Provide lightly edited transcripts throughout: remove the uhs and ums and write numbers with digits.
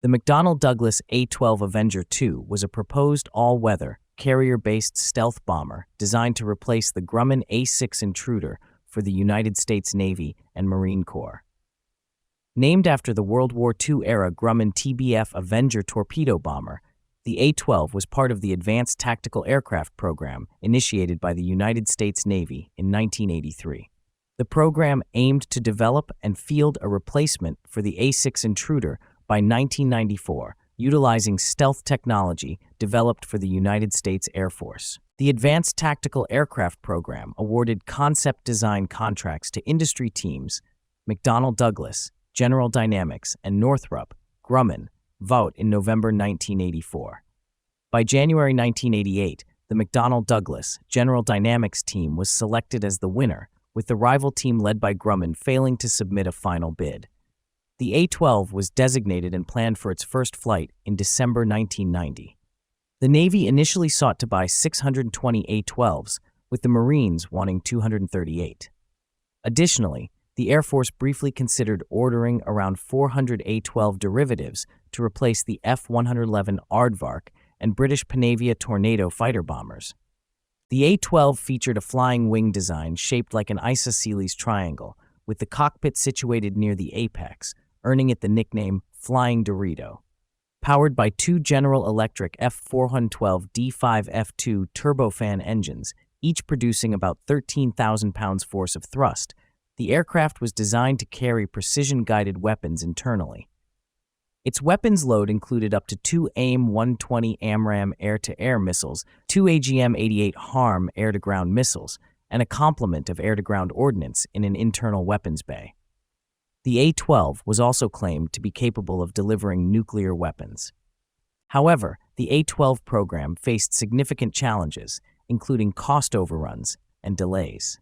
The McDonnell Douglas A-12 Avenger II was a proposed all-weather, carrier-based stealth bomber designed to replace the Grumman A-6 Intruder for the United States Navy and Marine Corps. Named after the World War II-era Grumman TBF Avenger torpedo bomber, the A-12 was part of the Advanced Tactical Aircraft Program initiated by the United States Navy in 1983. The program aimed to develop and field a replacement for the A-6 Intruder by 1994, utilizing stealth technology developed for the United States Air Force. The Advanced Tactical Aircraft Program awarded concept design contracts to industry teams McDonnell Douglas, General Dynamics, and Northrop Grumman Vought in November 1984. By January 1988, the McDonnell Douglas General Dynamics team was selected as the winner, with the rival team led by Grumman failing to submit a final bid. The A-12 was designated and planned for its first flight in December 1990. The Navy initially sought to buy 620 A-12s, with the Marines wanting 238. Additionally, the Air Force briefly considered ordering around 400 A-12 derivatives to replace the F-111 Aardvark and British Panavia Tornado fighter bombers. The A-12 featured a flying wing design shaped like an isosceles triangle, with the cockpit situated near the apex, earning it the nickname Flying Dorito. Powered by two General Electric F412 D5F2 turbofan engines, each producing about 13,000 pounds force of thrust, the aircraft was designed to carry precision-guided weapons internally. Its weapons load included up to two AIM-120 AMRAAM air-to-air missiles, two AGM-88 HARM air-to-ground missiles, and a complement of air-to-ground ordnance in an internal weapons bay. The A-12 was also claimed to be capable of delivering nuclear weapons. However, the A-12 program faced significant challenges, including cost overruns and delays.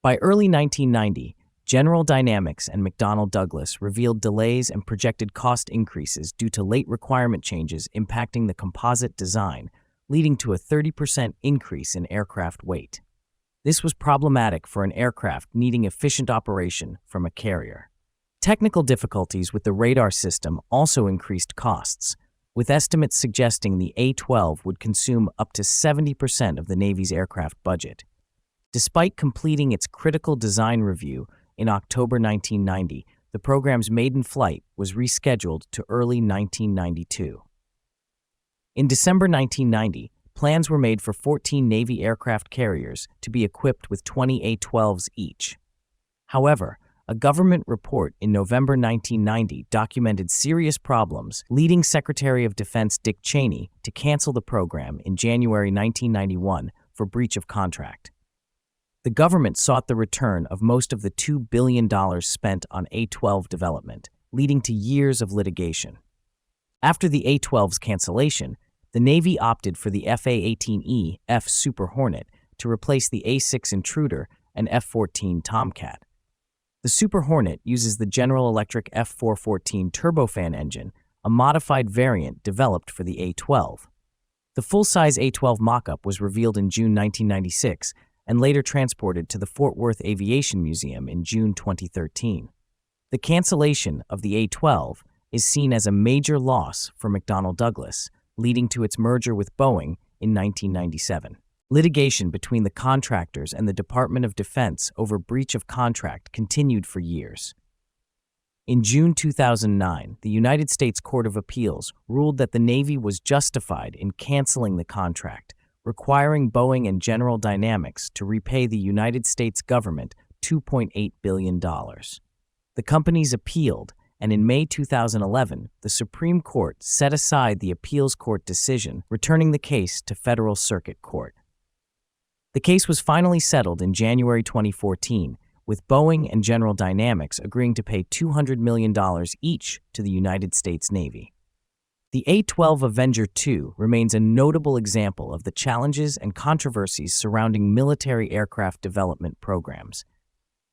By early 1990, General Dynamics and McDonnell Douglas revealed delays and projected cost increases due to late requirement changes impacting the composite design, leading to a 30% increase in aircraft weight. This was problematic for an aircraft needing efficient operation from a carrier. Technical difficulties with the radar system also increased costs, with estimates suggesting the A-12 would consume up to 70% of the Navy's aircraft budget. Despite completing its critical design review in October 1990, the program's maiden flight was rescheduled to early 1992. In December 1990, plans were made for 14 Navy aircraft carriers to be equipped with 20 A-12s each. However, a government report in November 1990 documented serious problems, leading Secretary of Defense Dick Cheney to cancel the program in January 1991 for breach of contract. The government sought the return of most of the $2 billion spent on A-12 development, leading to years of litigation. After the A-12's cancellation, the Navy opted for the FA-18E F Super Hornet to replace the A-6 Intruder and F-14 Tomcat. The Super Hornet uses the General Electric F414 turbofan engine, a modified variant developed for the A-12. The full-size A-12 mock-up was revealed in June 1996 and later transported to the Fort Worth Aviation Museum in June 2013. The cancellation of the A-12 is seen as a major loss for McDonnell Douglas, leading to its merger with Boeing in 1997. Litigation between the contractors and the Department of Defense over breach of contract continued for years. In June 2009, the United States Court of Appeals ruled that the Navy was justified in canceling the contract, requiring Boeing and General Dynamics to repay the United States government $2.8 billion. The companies appealed, and in May 2011, the Supreme Court set aside the appeals court decision, returning the case to Federal Circuit Court. The case was finally settled in January 2014, with Boeing and General Dynamics agreeing to pay $200 million each to the United States Navy. The A-12 Avenger II remains a notable example of the challenges and controversies surrounding military aircraft development programs.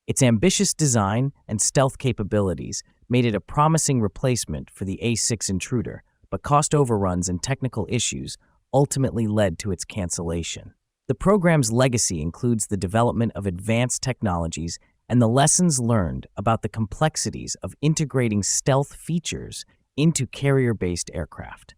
Its ambitious design and stealth capabilities made it a promising replacement for the A-6 Intruder, but cost overruns and technical issues ultimately led to its cancellation. The program's legacy includes the development of advanced technologies and the lessons learned about the complexities of integrating stealth features into carrier-based aircraft.